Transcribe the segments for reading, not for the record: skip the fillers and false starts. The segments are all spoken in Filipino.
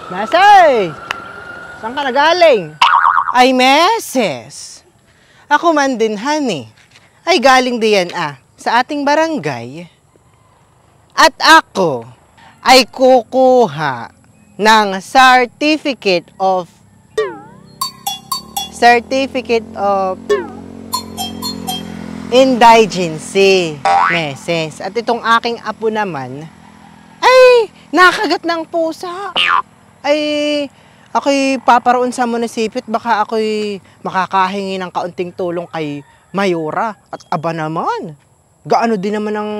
Mesay! Saan ka nagaling? Ay, Meses! Ako man din, honey. Ay, galing diyan sa ating barangay. At ako ay kukuha ng certificate of indigency, Meses. At itong aking apo naman ay nakagat ng pusa. Ay ako'y paparoon sa munisipyo at baka ako'y makakahingi ng kaunting tulong kay Mayora. At aba naman, gaano din naman ang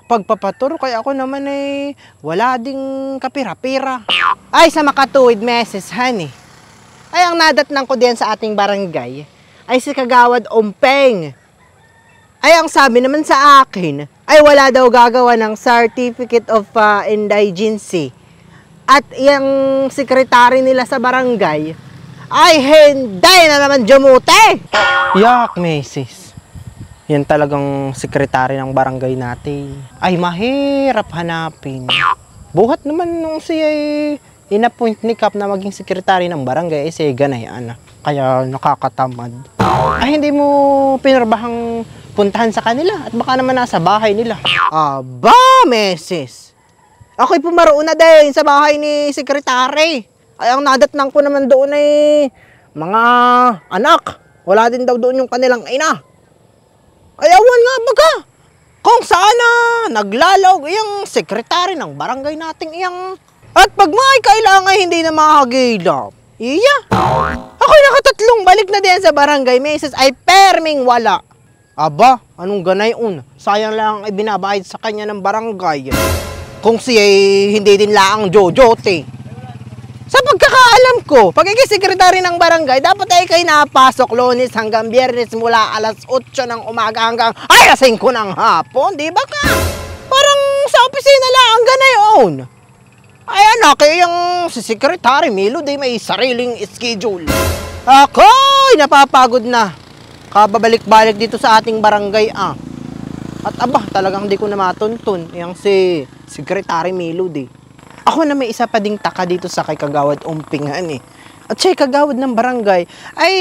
pagpapatur, kaya ako naman ay wala ding kapira-pira. Ay, sa makatuwid, Meses, honey. Ay, ang nadatnang ko din sa ating barangay ay si Kagawad Ompeng. Ay, ang sabi naman sa akin ay wala daw gagawa ng certificate of indigency. At yung sekretary nila sa barangay ay hindi na naman jumute. Yak, Meses. Yan talagang sekretary ng barangay natin. Ay, mahirap hanapin. Buhat naman nung siya ay inappoint ni Kap na maging sekretary ng barangay, siya ganayan. Kaya nakakatamad. Ay, hindi mo pinarbahang puntahan sa kanila at baka naman nasa bahay nila. Aba, Meses. Ako'y pumaroon na din sa bahay ni sekretary. Ay, ang nadatnang ko naman doon ay mga anak. Wala din daw doon yung kanilang ina. Ay, awan nga baga. Kung sana naglalog yung sekretary ng barangay nating iyang. At pag may kailangan hindi na makagilap. Iya. Ako'y nakatatlong balik na din sa barangay, Meses, ay perming wala. Aba, anong ganayon? Sayang lang ay binabayad sa kanya ng barangay. Kung siya hindi din laang jojote. Sa pagkakaalam ko, pag sekretary ng barangay, dapat ay kayo napasok Lunes hanggang Biyernes mula alas 8 ng umaga hanggang alas 5 ng hapon, di ba ka? Parang sa opisina lang ang ganayon. Ay anak, yung si sekretary Melody may sariling schedule. Ako'y napapagod na. Kababalik-balik dito sa ating barangay At aba, talagang di ko na matuntun yung si Secretary Melody. Ako na may isa pa ding taka dito sa kay Kagawad Umpingan At siya kagawad ng barangay ay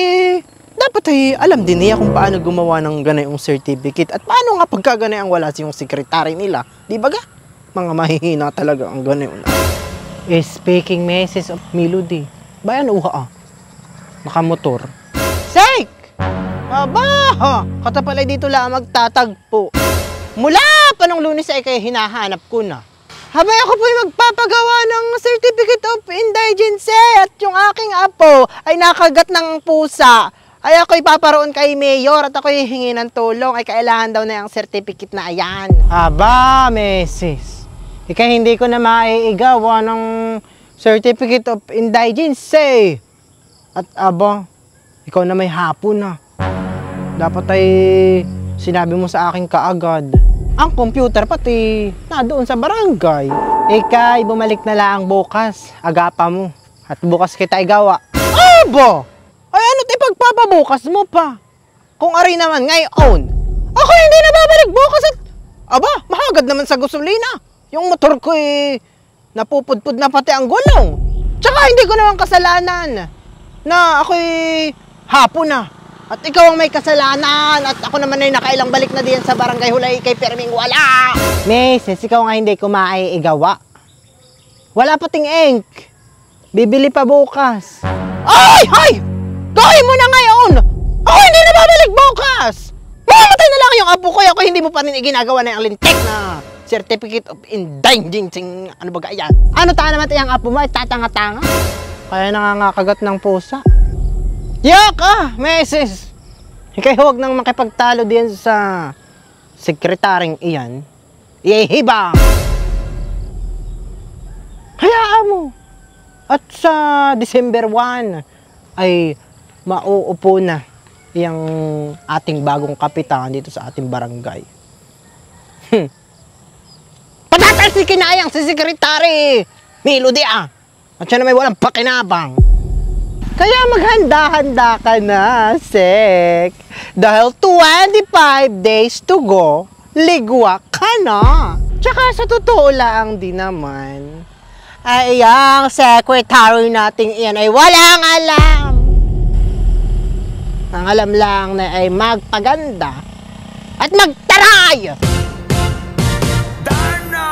dapat ay alam din niya kung paano gumawa ng ganayong certificate. At paano nga pagkaganayang wala siyang secretary nila. Di ba ga? Mga mahihina talaga ang ganayon. Speaking message of Melody. Bayan uha nakamotor. Sek! Aba! Katapalay dito lang magtatagpo. Mula pa nung Lunes ay kayo hinahanap ko na. Habay ako po'y magpapagawa ng certificate of indigency at yung aking apo ay nakagat ng pusa. Ay ako'y paparoon kay Mayor at ako'y hingi ng tulong. Ay kailangan daw na yung certificate na ayan. Aba, Meses. Ikay hindi ko na maiigawa ng certificate of indigency. At aba, ikaw na may hapon na. Dapat ay sinabi mo sa akin kaagad. Ang computer pati na doon sa barangay. Ikay, bumalik na lang bukas. Agapa mo. At bukas kita igawa. Aba! Ay ano't ipagpapabukas mo pa? Kung ari naman ngayon, ako hindi na babalik bukas at aba, mahagad naman sa gasolina. Yung motor ko napupudpud na pati ang gulong. Tsaka hindi ko naman kasalanan na ako'y hapon na. At ikaw ang may kasalanan at ako naman ay nakailang balik na diyan sa barangay hulay kay perming wala. Meses, ikaw nga hindi ko maiigawa. Wala pating ink. Bibili pa bukas. Ay! Ay! Gawin mo na ngayon! Ako hindi na babalik bukas! Mamatay na lang yung apo ko. Ako hindi mo pa rin ginagawa na yung lintik na certificate of indigency. Ano ba yan? Ano ta naman yung apo mo ay tatanga-tanga? Kaya nangangakagat ng pusa. Yak Meses! Ikay huwag nang makipagtalo diyan sa sekretaring iyan. Ihibang! Hayaan mo! At sa December 1 ay mauupo na yung ating bagong kapitan dito sa ating barangay. Patatalsikin na yang si Secretary Melody At siya na may walang pakinabang. Kaya maghanda-handa ka na, Sek. Dahil 25 days to go, ligwa ka na. Tsaka sa totoo lang din naman, ay ang secretary nating iyan ay walang alam. Ang alam lang na ay magpaganda at magtaray. Darna!